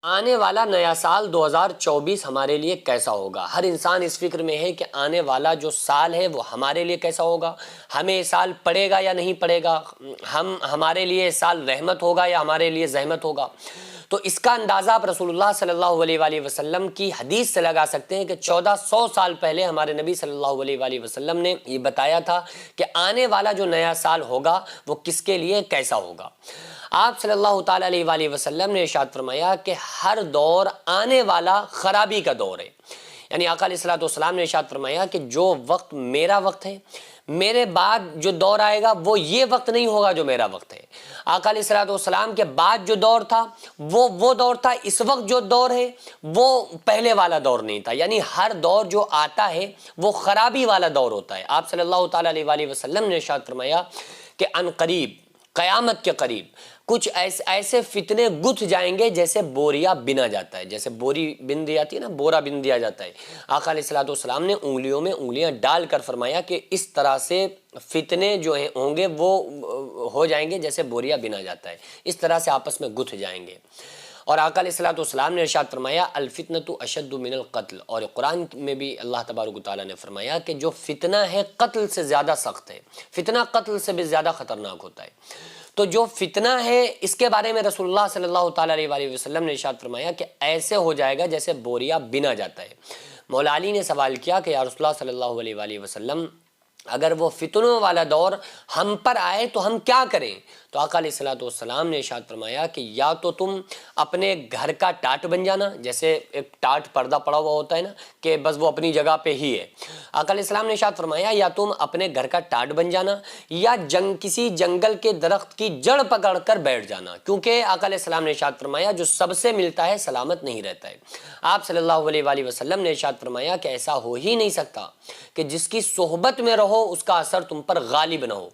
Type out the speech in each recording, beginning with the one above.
آنے والا نیا سال 2024 ہمارے لیے کیسا ہوگا؟ ہر انسان اس فکر میں ہے کہ آنے والا جو سال ہے وہ ہمارے لیے کیسا ہوگا، ہمیں یہ سال پڑے گا یا نہیں پڑے گا، ہمارے لیے یہ سال رحمت ہوگا یا ہمارے لیے زحمت ہوگا۔ تو اس کا اندازہ آپ رسول اللہ صلی اللہ علیہ وآلہ وسلم کی حدیث سے لگا سکتے ہیں کہ 1400 سال پہلے ہمارے نبی صلی اللہ علیہ وآلہ وسلم نے یہ بتایا تھا کہ آنے والا جو نیا سال ہوگا وہ کس کے لیے کیسا ہوگا۔ آپ صلی اللہ تعالیٰ علیہ وآلہ وسلم نے ارشاد فرمایا کہ ہر دور آنے والا خرابی کا دور ہے، یعنی آقا علیہ السلام نے ارشاد فرمایا کہ جو وقت میرا وقت ہے، میرے بعد جو دور آئے گا وہ یہ وقت نہیں ہوگا جو میرا وقت ہے۔ آقا علیہ السلام کے بعد جو دور تھا وہ دور تھا، اس وقت جو دور ہے وہ پہلے والا دور نہیں تھا، یعنی ہر دور جو آتا ہے وہ خرابی والا دور ہوتا ہے۔ آپ صلی اللہ تعالیٰ علیہ وآلہ وسلم نے ارشاد فرمایا کہ ان قریب، قیامت کے قریب کچھ ایسے فتنے گتھ جائیں گے جیسے بوریا بنا جاتا ہے، جیسے بوری بن دی جاتی ہے نا، بورا بن دیا جاتا ہے۔ آقا علیہ السلام نے انگلیوں میں انگلیاں ڈال کر فرمایا کہ اس طرح سے فتنے جو ہوں گے وہ ہو جائیں گے جیسے بوریا بنا جاتا ہے، اس طرح سے آپس میں گتھ جائیں گے۔ اور آقا علیہ السلام نے ارشاد فرمایا الفتنۃ اشد من القتل، اور قرآن میں بھی اللہ تبارک و تعالیٰ نے فرمایا کہ جو فتنہ ہے قتل سے زیادہ سخت ہے، فتنہ قتل سے بھی زیادہ خطرناک ہوتا ہے۔ تو جو فتنہ ہے اس کے بارے میں رسول اللہ صلی اللہ تعالیٰ علیہ وآلہ وسلم نے ارشاد فرمایا کہ ایسے ہو جائے گا جیسے بوریا بنا جاتا ہے۔ مولا علی نے سوال کیا کہ یا رسول اللہ صلی اللہ علیہ وآلہ وسلم اگر وہ فتنوں والا دور ہم پر آئے تو ہم کیا کریں؟ تو آقا علیہ السلام نے ارشاد فرمایا کہ یا تو تم اپنے گھر کا ٹاٹ بن جانا، جیسے ایک ٹاٹ پردہ پڑا ہوا ہوتا ہے نا کہ بس وہ اپنی جگہ پہ ہی ہے۔ آقا علیہ السلام نے ارشاد فرمایا یا تم اپنے گھر کا ٹاٹ بن جانا یا کسی جنگل کے درخت کی جڑ پکڑ کر بیٹھ جانا، کیونکہ آقا علیہ السلام نے ارشاد فرمایا جو سب سے ملتا ہے سلامت نہیں رہتا ہے۔ آپ صلی اللہ علیہ وآلہ وسلم نے ارشاد فرمایا کہ ایسا ہو ہی نہیں سکتا کہ جس کی صحبت میں رہو اس کا اثر تم پر غالب نہ ہو۔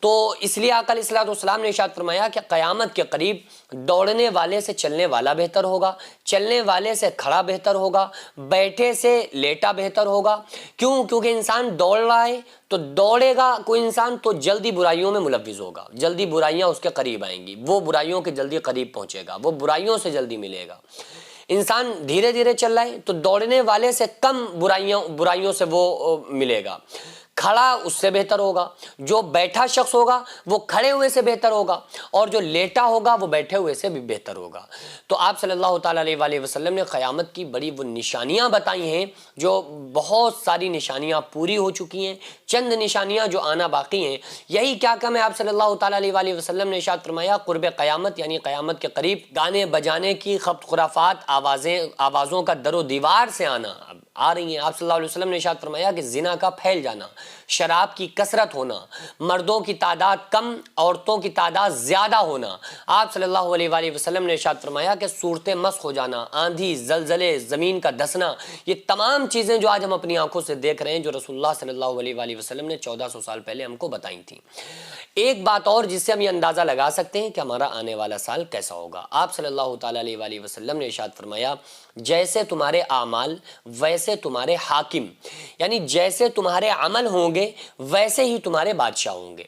تو اس لیے آقا علیہ السلام نے ارشاد فرمایا کہ قیامت کے قریب دوڑنے والے سے چلنے والا بہتر ہوگا، چلنے والے سے کھڑا بہتر ہوگا، بیٹھے سے لیٹا بہتر ہوگا۔ کیونکہ انسان دوڑ رہا ہے تو دوڑے گا کوئی انسان تو جلدی برائیوں میں ملوث ہوگا، جلدی برائیاں اس کے قریب آئیں گی، وہ برائیوں کے جلدی قریب پہنچے گا، وہ برائیوں سے جلدی ملے گا۔ انسان دھیرے دھیرے چل رہا ہے تو دوڑنے والے سے کم برائیوں سے وہ ملے گا، کھڑا اس سے بہتر ہوگا، جو بیٹھا شخص ہوگا وہ کھڑے ہوئے سے بہتر ہوگا، اور جو لیٹا ہوگا وہ بیٹھے ہوئے سے بھی بہتر ہوگا۔ تو آپ صلی اللہ تعالیٰ علیہ وآلہ وسلم نے قیامت کی بڑی وہ نشانیاں بتائی ہیں، جو بہت ساری نشانیاں پوری ہو چکی ہیں، چند نشانیاں جو آنا باقی ہیں۔ یہی کیا کم ہے، آپ صلی اللہ تعالیٰ علیہ وآلہ وسلم نے ارشاد فرمایا قرب قیامت یعنی قیامت کے قریب گانے بجانے کی خبط خرافات، آوازوں کا در و دیوار سے آنا آ رہی ہیں۔ آپ صلی اللہ علیہ وسلم نے ارشاد فرمایا کہ زنا کا پھیل جانا، شراب کی کثرت ہونا، مردوں کی تعداد کم عورتوں کی تعداد زیادہ ہونا۔ آپ صلی اللہ علیہ وآلہ وسلم نے ارشاد فرمایا کہ صورتیں مسخ ہو جانا، آندھی، زلزلے، زمین کا دھسنا، یہ تمام چیزیں جو آج ہم اپنی آنکھوں سے دیکھ رہے ہیں جو رسول اللہ صلی اللہ علیہ وآلہ وسلم نے 1400 سال پہلے ہم کو بتائی تھیں۔ ایک بات اور جس سے ہم یہ اندازہ لگا سکتے ہیں کہ ہمارا آنے والا سال کیسا ہوگا، آپ صلی اللہ تعالیٰ علیہ وآلہ وسلم نے ارشاد فرمایا جیسے تمہارے اعمال ویسے تمہارے حاکم، یعنی جیسے تمہارے عمل ہوں گے ویسے ہی تمہارے بادشاہ ہوں گے۔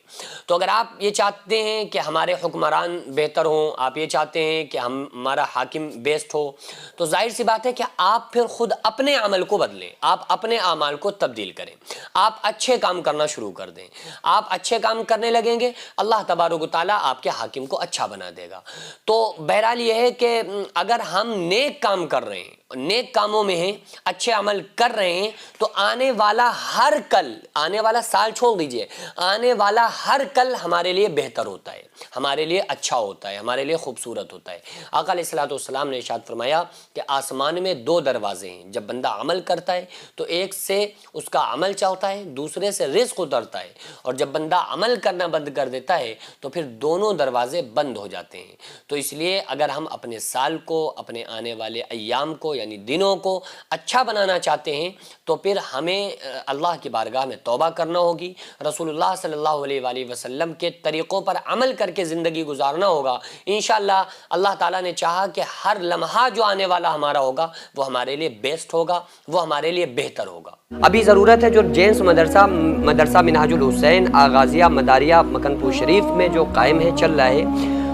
تو اگر آپ یہ چاہتے ہیں کہ ہمارے حکمران بہتر ہوں، آپ یہ چاہتے ہیں کہ ہمارا حاکم بیسٹ ہو، تو ظاہر سی بات ہے کہ آپ پھر خود اپنے عمل کو بدلیں، آپ اپنے اعمال کو تبدیل کریں، آپ اچھے کام کرنا شروع کر دیں۔ آپ اچھے کام کرنے لگیں گے اللہ تبارک و تعالیٰ آپ کے حاکم کو اچھا بنا دے گا۔ تو بہرحال یہ ہے کہ اگر ہم نیک کام کر رہے ہیں، نیک کاموں میں ہیں، اچھے عمل کر رہے ہیں، تو آنے والا ہر کل، آنے والا سال چھوڑ دیجئے، آنے والا ہر کل ہمارے لیے بہتر ہوتا ہے، ہمارے لیے اچھا ہوتا ہے، ہمارے لیے خوبصورت ہوتا ہے۔ آقا علیہ السلام نے ارشاد فرمایا کہ آسمان میں دو دروازے ہیں، جب بندہ عمل کرتا ہے تو ایک سے اس کا عمل چلتا ہے، دوسرے سے رزق اترتا ہے، اور جب بندہ عمل کرنا بند کر دیتا ہے تو پھر دونوں دروازے بند ہو جاتے ہیں۔ تو اس لیے اگر ہم اپنے سال کو، اپنے آنے والے ایام کو یعنی دنوں کو اچھا بنانا چاہتے ہیں تو پھر ہمیں اللہ کی بارگاہ میں توبہ کرنا ہوگی، رسول اللہ صلی اللہ علیہ وآلہ وسلم کے طریقوں پر عمل کر کے زندگی گزارنا ہوگا۔ انشاءاللہ اللہ تعالیٰ نے چاہا کہ ہر لمحہ جو آنے والا ہمارا ہوگا وہ ہمارے لیے بیسٹ ہوگا، وہ ہمارے لیے بہتر ہوگا۔ ابھی ضرورت ہے جو جینس مدرسہ منہاج الحسین آغازیہ مداریہ مکن پور شریف میں جو قائم ہے، چل رہا ہے،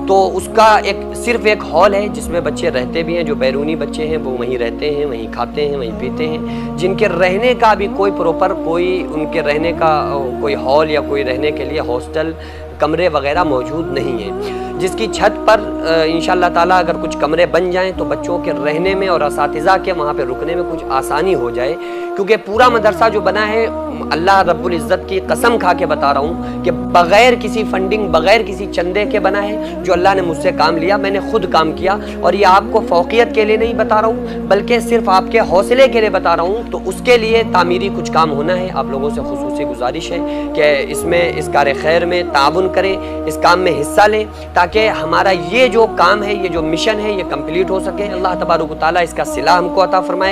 تو اس کا صرف ایک ہال ہے جس میں بچے رہتے بھی ہیں، جو بیرونی بچے ہیں وہ وہیں رہتے ہیں، وہیں کھاتے ہیں، وہیں پیتے ہیں، جن کے رہنے کا بھی کوئی پروپر ان کے رہنے کا کوئی ہال یا کوئی رہنے کے لیے ہاسٹل کمرے وغیرہ موجود نہیں ہیں، جس کی چھت پر انشاءاللہ تعالیٰ اگر کچھ کمرے بن جائیں تو بچوں کے رہنے میں اور اساتذہ کے وہاں پہ رکنے میں کچھ آسانی ہو جائے، کیونکہ پورا مدرسہ جو بنا ہے اللہ رب العزت کی قسم کھا کے بتا رہا ہوں کہ بغیر کسی فنڈنگ، بغیر کسی چندے کے بنا ہے، جو اللہ نے مجھ سے کام لیا، میں نے خود کام کیا، اور یہ آپ کو فوقیت کے لیے نہیں بتا رہا ہوں بلکہ صرف آپ کے حوصلے کے لیے بتا رہا ہوں۔ تو اس کے لیے تعمیری کچھ کام ہونا ہے، آپ لوگوں سے خصوصی گزارش ہے کہ اس میں اس کار خیر میں تعاون کریں، اس کام میں حصہ لیں، تاکہ ہمارا یہ جو کام ہے، یہ جو مشن ہے، یہ کمپلیٹ ہو سکے۔ اللہ تبارک و تعالیٰ اس کا صلہ ہم کو عطا فرمائے۔